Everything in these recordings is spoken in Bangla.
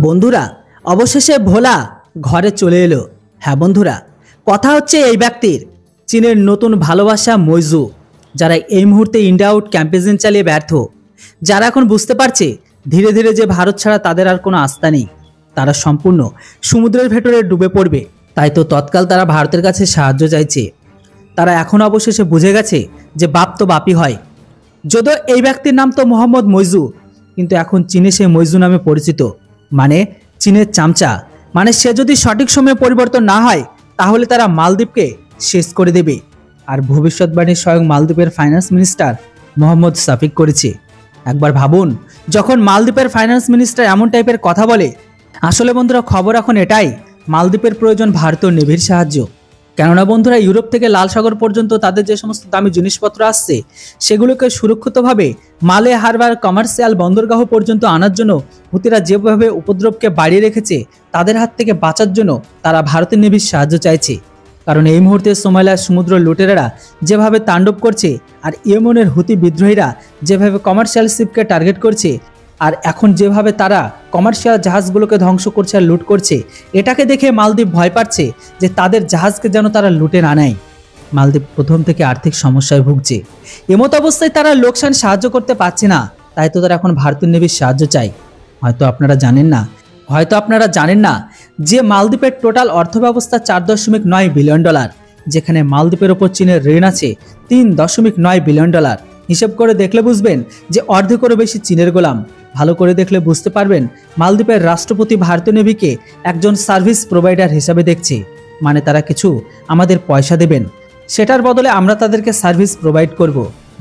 বন্ধুরা অবশেষে ভোলা ঘরে চলে এলো। হ্যাঁ বন্ধুরা, কথা হচ্ছে এই ব্যক্তির, চীনের নতুন ভালোবাসা মৈজু, যারা এই মুহূর্তে ইন্ডিয়া আউট ক্যাম্পেইন চালিয়ে ব্যর্থ, যারা এখন বুঝতে পারছে ধীরে ধীরে যে ভারত ছাড়া তাদের আর কোনো আস্থা নেই, তারা সম্পূর্ণ সমুদ্রের ভেতরে ডুবে পড়বে। তাই তো তৎকাল তারা ভারতের কাছে সাহায্য চাইছে। তারা এখন অবশেষে বুঝে গেছে যে বাপ তো বাপই হয়। যদিও এই ব্যক্তির নাম তো মোহাম্মদ মৈজু, কিন্তু এখন চীনে সে মৈজু নামে পরিচিত, মানে চীনের চামচা। মানে সে যদি সঠিক সময়ে পরিবর্তন না হয় তাহলে তারা মালদ্বীপকে শেষ করে দেবে। আর ভবিষ্যৎবাণী স্বয়ং মালদ্বীপের ফাইন্যান্স মিনিস্টার মোহাম্মদ সাফিক করেছে। একবার ভাবুন, যখন মালদ্বীপের ফাইন্যান্স মিনিস্টার এমন টাইপের কথা বলে। আসলে বন্ধুরা, খবর এখন এটাই, মালদ্বীপের প্রয়োজন ভারতীয় নেভির সাহায্য। কেননা বন্ধুরা, ইউরোপ থেকে লাল সাগর পর্যন্ত তাদের যে সমস্ত দামি জিনিসপত্র আসছে সেগুলোকে সুরক্ষিতভাবে মালে হারবার কমার্শিয়াল বন্দরগাহ পর্যন্ত আনার জন্য হুতিরা যেভাবে উপদ্রবকে বাড়িয়ে রেখেছে, তাদের হাত থেকে বাঁচার জন্য তারা ভারতের নেভির সাহায্য চাইছে। কারণ এই মুহূর্তে সোমালিয়ার সমুদ্র লুটেরারা যেভাবে তাণ্ডব করছে, আর ইয়েমেনের হুতি বিদ্রোহীরা যেভাবে কমার্শিয়াল শিপকে টার্গেট করছে, আর এখন যেভাবে তারা কমার্শিয়াল জাহাজগুলোকে ধ্বংস করছে আর লুট করছে, এটাকে দেখে মালদ্বীপ ভয় পাচ্ছে যে তাদের জাহাজকে যেন তারা লুটে না নেয়। মালদ্বীপ প্রথম থেকে আর্থিক সমস্যায় ভুগছে, এমত অবস্থায় তারা লোকসান সাহায্য করতে পারছে না। তাই তো তারা এখন ভারতীয় নেভির সাহায্য চায়। হয়তো আপনারা জানেন না যে মালদ্বীপের টোটাল অর্থব্যবস্থা $4.9 বিলিয়ন, যেখানে মালদ্বীপের ওপর চীনের ঋণ আছে $3.9 বিলিয়ন। হিসেব করে দেখলে বুঝবেন যে অর্ধেকেরও বেশি চীনের গোলাম। ভালো করে দেখলে বুঝতে পারবেন মালদ্বীপের রাষ্ট্রপতি ভারতীয় নেভিকে একজন সার্ভিস প্রোভাইডার হিসাবে দেখছে। মানে তারা কিছু আমাদের পয়সা দেবেন, সেটার বদলে আমরা তাদেরকে সার্ভিস প্রোভাইড করব।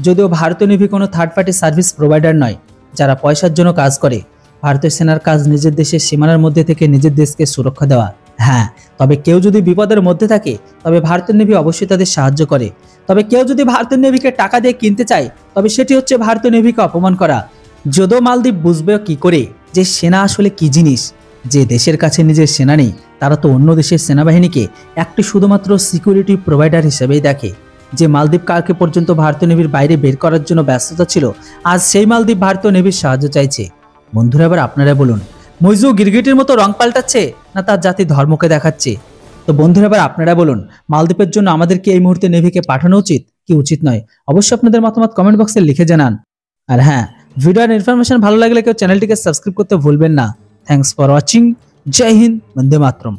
যদিও ভারতীয় নেভি কোনো থার্ড পার্টি সার্ভিস প্রোভাইডার নয় যারা পয়সার জন্য কাজ করে। ভারতীয় সেনার কাজ নিজের দেশের সীমানার মধ্যে থেকে নিজের দেশকে সুরক্ষা দেওয়া। হ্যাঁ, তবে কেউ যদি বিপদের মধ্যে থাকে তবে ভারতীয় নেভি অবশ্যই তাদের সাহায্য করে। তবে কেউ যদি ভারতীয় নেভিকে টাকা দিয়ে কিনতে চায় তবে সেটি হচ্ছে ভারতীয় নেভিকে অপমান করা। যদিও মালদ্বীপ বুঝবে কি করে যে সেনা আসলে কি জিনিস। যে দেশের কাছে নিজের সেনা নেই তারা তো অন্য দেশের সেনাবাহিনীকে একটি শুধুমাত্র সিকিউরিটি প্রোভাইডার হিসেবেই দেখে। যে মালদ্বীপ কালকে পর্যন্ত ভারতীয় নেভির বাইরে বের করার জন্য ব্যস্ততা ছিল, আজ সেই মালদ্বীপ ভারতীয় নেভির সাহায্য চাইছে। বন্ধুরা, এবার আপনারা বলুন, মৈজু গিরগিটির মতো রং পাল্টাচ্ছে না তার জাতি ধর্মকে দেখাচ্ছে? তো বন্ধুরা, এবার আপনারা বলুন, মালদ্বীপের জন্য আমাদের কি এই মুহূর্তে নেভিকে পাঠানো উচিত কি উচিত নয়? অবশ্যই আপনাদের মতামত কমেন্ট বক্সে লিখে জানান। আর হ্যাঁ, ভিডিওর ইনফরমেশন ভালো লাগলে কেউ চ্যানেলটিকে সাবস্ক্রাইব করতে ভুলবেন না। Thanks for watching. জয় হিন্দ, বন্দে মাতরম।